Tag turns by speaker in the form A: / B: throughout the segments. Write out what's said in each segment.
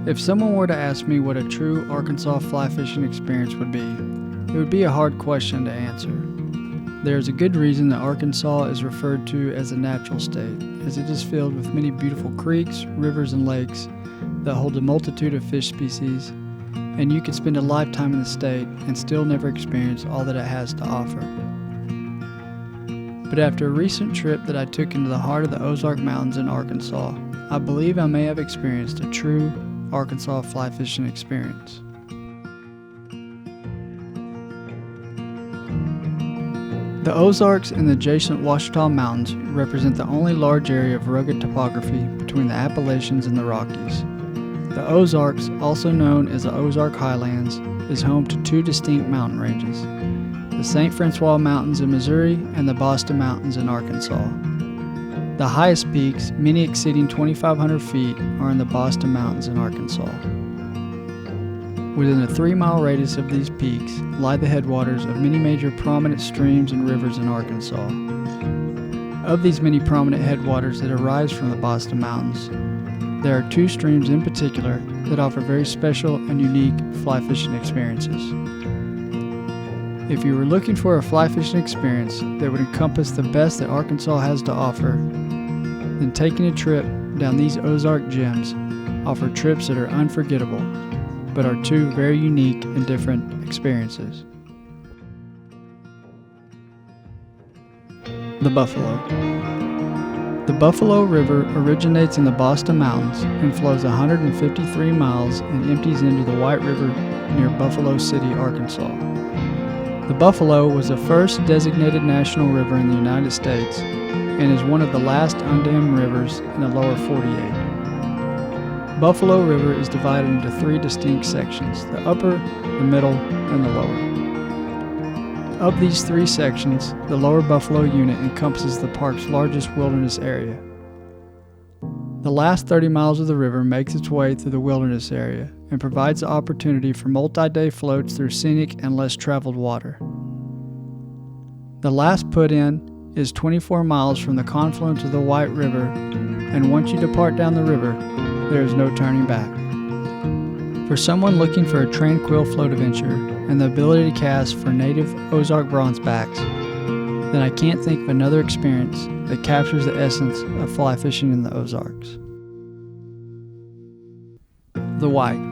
A: If someone were to ask me what a true Arkansas fly fishing experience would be, it would be a hard question to answer. There is a good reason that Arkansas is referred to as a natural state, as it is filled with many beautiful creeks, rivers, and lakes that hold a multitude of fish species, and you could spend a lifetime in the state and still never experience all that it has to offer. But after a recent trip that I took into the heart of the Ozark Mountains in Arkansas, I believe I may have experienced a true Arkansas fly fishing experience. The Ozarks and the adjacent Ouachita Mountains represent the only large area of rugged topography between the Appalachians and the Rockies. The Ozarks, also known as the Ozark Highlands, is home to two distinct mountain ranges, the St. Francois Mountains in Missouri and the Boston Mountains in Arkansas. The highest peaks, many exceeding 2,500 feet, are in the Boston Mountains in Arkansas. Within a 3-mile radius of these peaks lie the headwaters of many major prominent streams and rivers in Arkansas. Of these many prominent headwaters that arise from the Boston Mountains, there are two streams in particular that offer very special and unique fly fishing experiences. If you were looking for a fly fishing experience that would encompass the best that Arkansas has to offer, then taking a trip down these Ozark gems offer trips that are unforgettable, but are two very unique and different experiences. The Buffalo. The Buffalo River originates in the Boston Mountains and flows 153 miles and empties into the White River near Buffalo City, Arkansas. The Buffalo was the first designated national river in the United States and is one of the last undammed rivers in the lower 48. Buffalo River is divided into 3 distinct sections, the upper, the middle, and the lower. Of these 3 sections, the lower Buffalo unit encompasses the park's largest wilderness area. The last 30 miles of the river makes its way through the wilderness area and provides the opportunity for multi-day floats through scenic and less traveled water. The last put-in is 24 miles from the confluence of the White River, and once you depart down the river, there is no turning back. For someone looking for a tranquil float adventure and the ability to cast for native Ozark bronzebacks, then I can't think of another experience that captures the essence of fly fishing in the Ozarks. The White.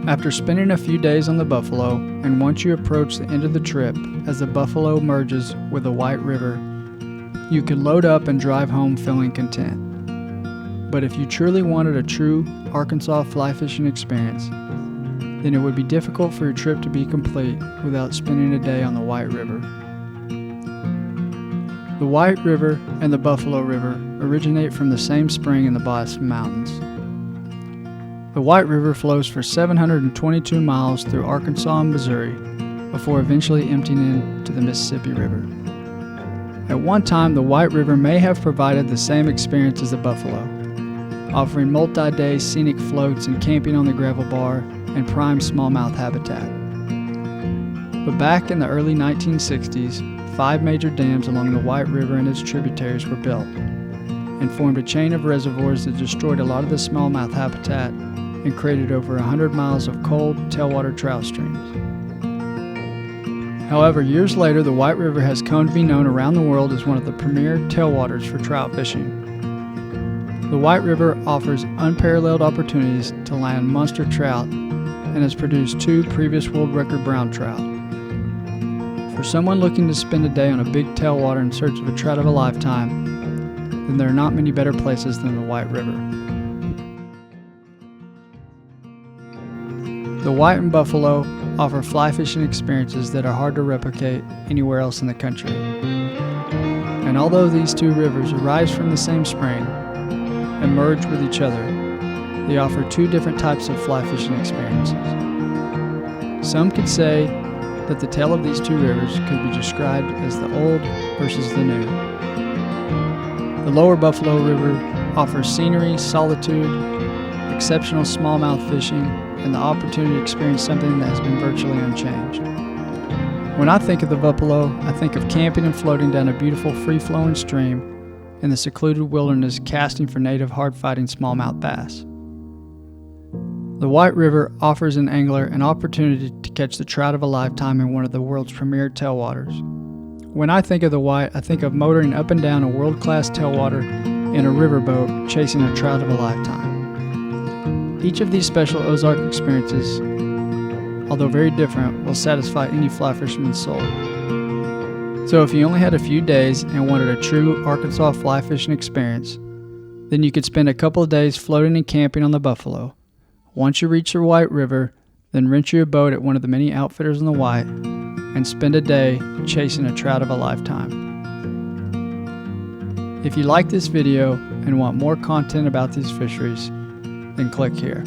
A: After spending a few days on the Buffalo, and once you approach the end of the trip as the Buffalo merges with the White River, you can load up and drive home feeling content. But if you truly wanted a true Arkansas fly fishing experience, then it would be difficult for your trip to be complete without spending a day on the White River. The White River and the Buffalo River originate from the same spring in the Boston Mountains. The White River flows for 722 miles through Arkansas and Missouri before eventually emptying into the Mississippi River. At one time, the White River may have provided the same experience as the Buffalo, offering multi-day scenic floats and camping on the gravel bar and prime smallmouth habitat. But back in the early 1960s, 5 major dams along the White River and its tributaries were built and formed a chain of reservoirs that destroyed a lot of the smallmouth habitat and created over 100 miles of cold tailwater trout streams. However, years later, the White River has come to be known around the world as one of the premier tailwaters for trout fishing. The White River offers unparalleled opportunities to land monster trout and has produced 2 previous world record brown trout. For someone looking to spend a day on a big tailwater in search of a trout of a lifetime, then there are not many better places than the White River. The White and Buffalo offer fly fishing experiences that are hard to replicate anywhere else in the country. And although these 2 rivers arise from the same spring and merge with each other, they offer 2 different types of fly fishing experiences. Some could say that the tale of these 2 rivers could be described as the old versus the new. The lower Buffalo River offers scenery, solitude, exceptional smallmouth fishing, and the opportunity to experience something that has been virtually unchanged. When I think of the Buffalo, I think of camping and floating down a beautiful free-flowing stream in the secluded wilderness casting for native hard-fighting smallmouth bass. The White River offers an angler an opportunity to catch the trout of a lifetime in one of the world's premier tailwaters. When I think of the White, I think of motoring up and down a world-class tailwater in a riverboat chasing a trout of a lifetime. Each of these special Ozark experiences, although very different, will satisfy any fly fisherman's soul. So if you only had a few days and wanted a true Arkansas fly fishing experience, then you could spend a couple of days floating and camping on the Buffalo. Once you reach the White River, then rent you a boat at one of the many outfitters on the White and spend a day chasing a trout of a lifetime. If you like this video and want more content about these fisheries, then click here.